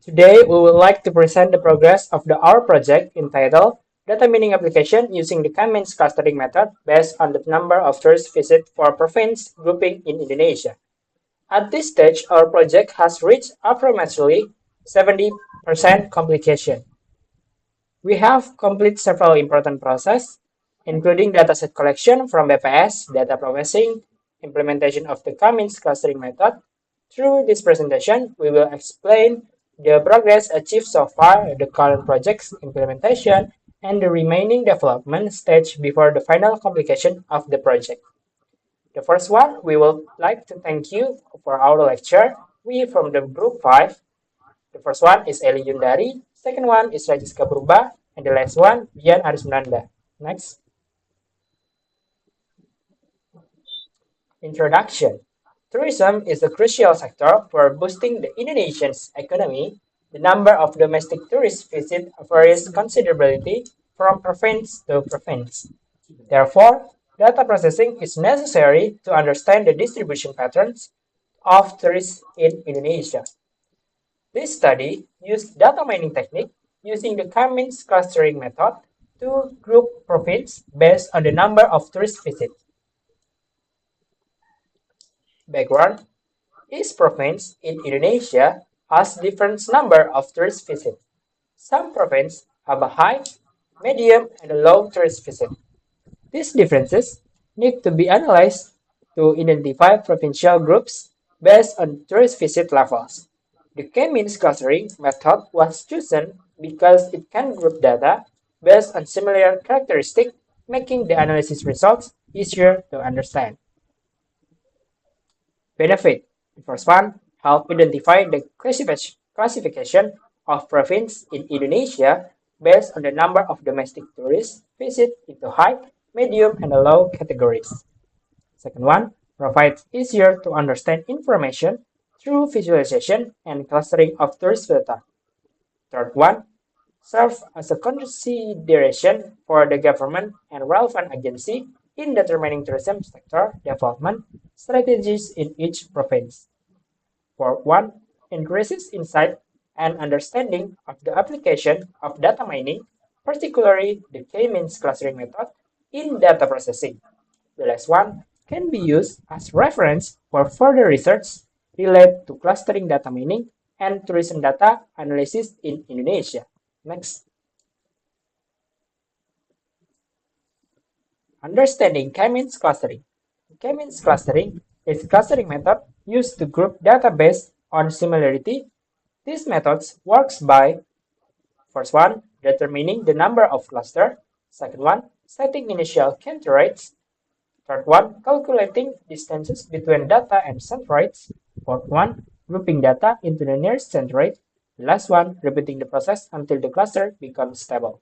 Today, we would like to present the progress of our project entitled Data Mining Application using the K-means clustering method based on the number of tourist visits for province grouping in Indonesia. At this stage, our project has reached approximately 70% completion. We have completed several important processes, including dataset collection from BPS, data processing, implementation of the K-means clustering method. Through this presentation, we will explain the progress achieved so far, the current project's implementation, and the remaining development stage before the final completion of the project. The first one, we would like to thank you for our lecture. We from the group 5. The first one is Eli Yundari, second one is Rajiska Purba, and the last one, Bian Arismunanda. Next. Introduction. Tourism is a crucial sector for boosting the Indonesian's economy. The number of domestic tourist visits varies considerably from province to province. Therefore, data processing is necessary to understand the distribution patterns of tourists in Indonesia. This study used data mining technique using the K-means clustering method to group provinces based on the number of tourist visits. Background: each province in Indonesia has different number of tourist visits. Some provinces have a high, medium, and a low tourist visit. These differences need to be analyzed to identify provincial groups based on tourist visit levels. The K-means clustering method was chosen because it can group data based on similar characteristics, making the analysis results easier to understand. Benefit: the first one, help identify the classification of province in Indonesia based on the number of domestic tourists visit into high, medium, and low categories. Second one, provides easier to understand information through visualization and clustering of tourist data. Third one, serve as a consideration for the government and relevant agency in determining tourism sector development strategies in each province. Fourth one, increases insight and understanding of the application of data mining, particularly the K-means clustering method in data processing. The last one can be used as reference for further research related to clustering data mining and tourism data analysis in Indonesia. Next. Understanding K-means clustering. K-means clustering is a clustering method used to group data based on similarity. This method works by first one, determining the number of clusters. Second one, setting initial centroids. Third one, calculating distances between data and centroids. Fourth one, grouping data into the nearest centroid. The last one, repeating the process until the cluster becomes stable.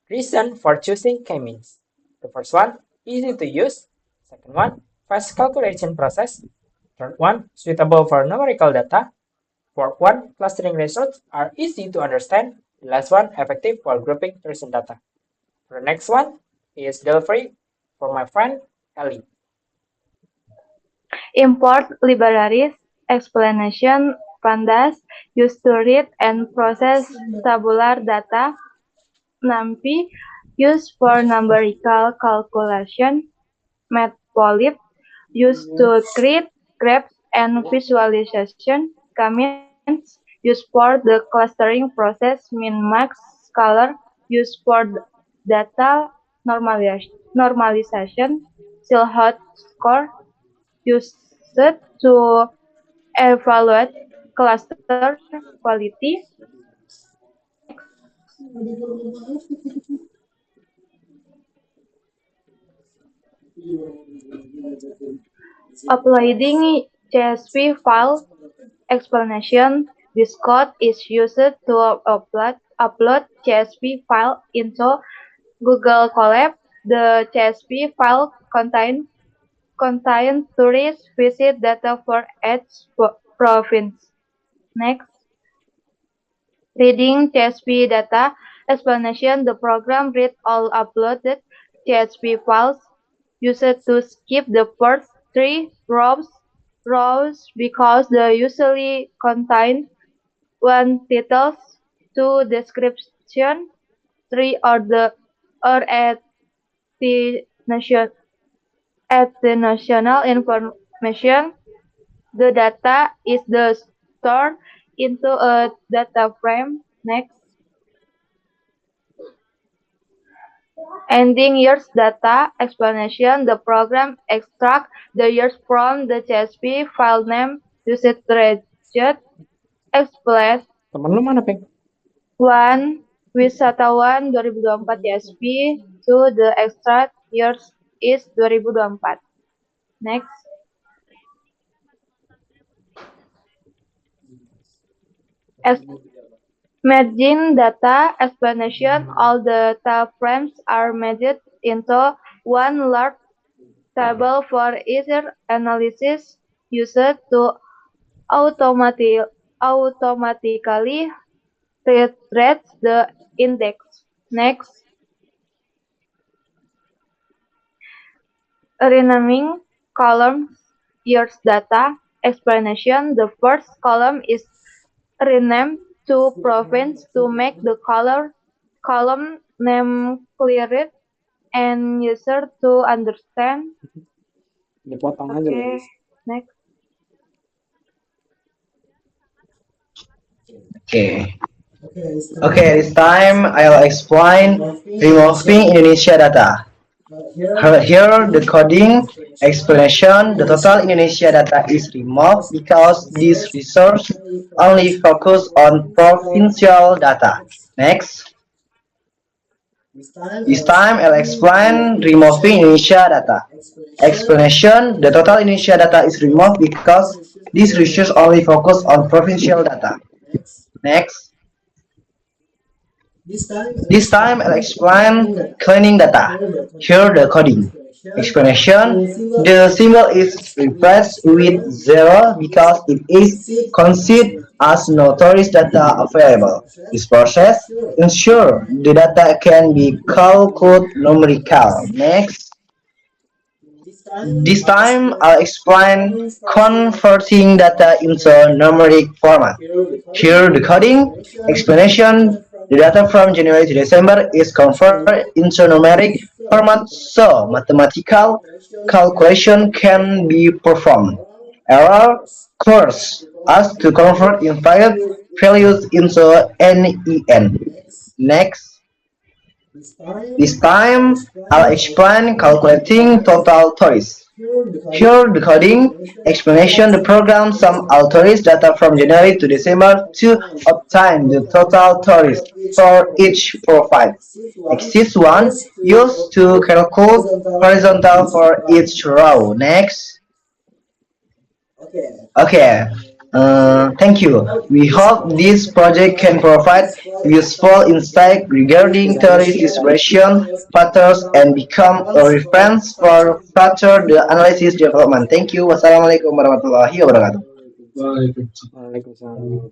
Reason for choosing K-means. The first one, easy to use. Second one, fast calculation process. Third one, suitable for numerical data. Fourth one, clustering results are easy to understand. The last one, effective for grouping tourism data. The next one is delivery for my friend Ellie. Import libraries, explanation, pandas, used to read and process tabular data, NumPy, used for numerical calculation, Matplotlib, used to create graphs and visualization, K-means, used for the clustering process, Minmax, Scalar, used for data normalization, Silhouette score, used to evaluate cluster quality. Next, uploading CSV file explanation. This code is used to upload CSV file into Google Colab. The CSV file contains tourist visit data for each province. Next, reading CSV data explanation. The program reads all uploaded CSV files used to skip the first three rows rows because they usually contain one title, two description, three or the nation at the national information. The data is the stored into a data frame. Next, ending years data explanation. The program extract the years from the CSV file name usage register. Explain Temen lu mana, Peng? 1. Wisatawan 2024 CSV. 2. The extract years is 2024. Next. Merging data explanation. All the data frames are merged into one large table for easier analysis used to automatically retrieve the index. Next, renaming columns years data explanation. The first column is renamed to province to make the column name clearer and user to understand. Dipotong aja lu. Okay, next. Okay. Okay, this time I'll explain removing Indonesia data. Here, the coding explanation, the total Indonesia data is removed because this resource only focus on provincial data. Next, this time I'll explain removing Indonesia data. Explanation, the total Indonesia data is removed because this resource only focus on provincial data. Next, this time I'll explain cleaning data. Here the coding. Explanation. The symbol is replaced with 0 because it is considered as no tourist data available. This process ensures the data can be calculated numerical. Next. This time I'll explain converting data into numeric format. Here the coding explanation, the data from January to December is converted into numeric format so mathematical calculation can be performed. Error occurs as to convert invalid values into NEN. Next. This time, I'll explain calculating total tourists. Here, the coding explanation, the program some tourist data from January to December to obtain the total tourists for each profile. Exists one used to calculate horizontal for each row. Next. Okay. Thank you. We hope this project can provide useful insight regarding tourist distribution patterns and become a reference for further the analysis development. Thank you. Wassalamualaikum warahmatullahi wabarakatuh. Waalaikumsalam warahmatullahi wabarakatuh.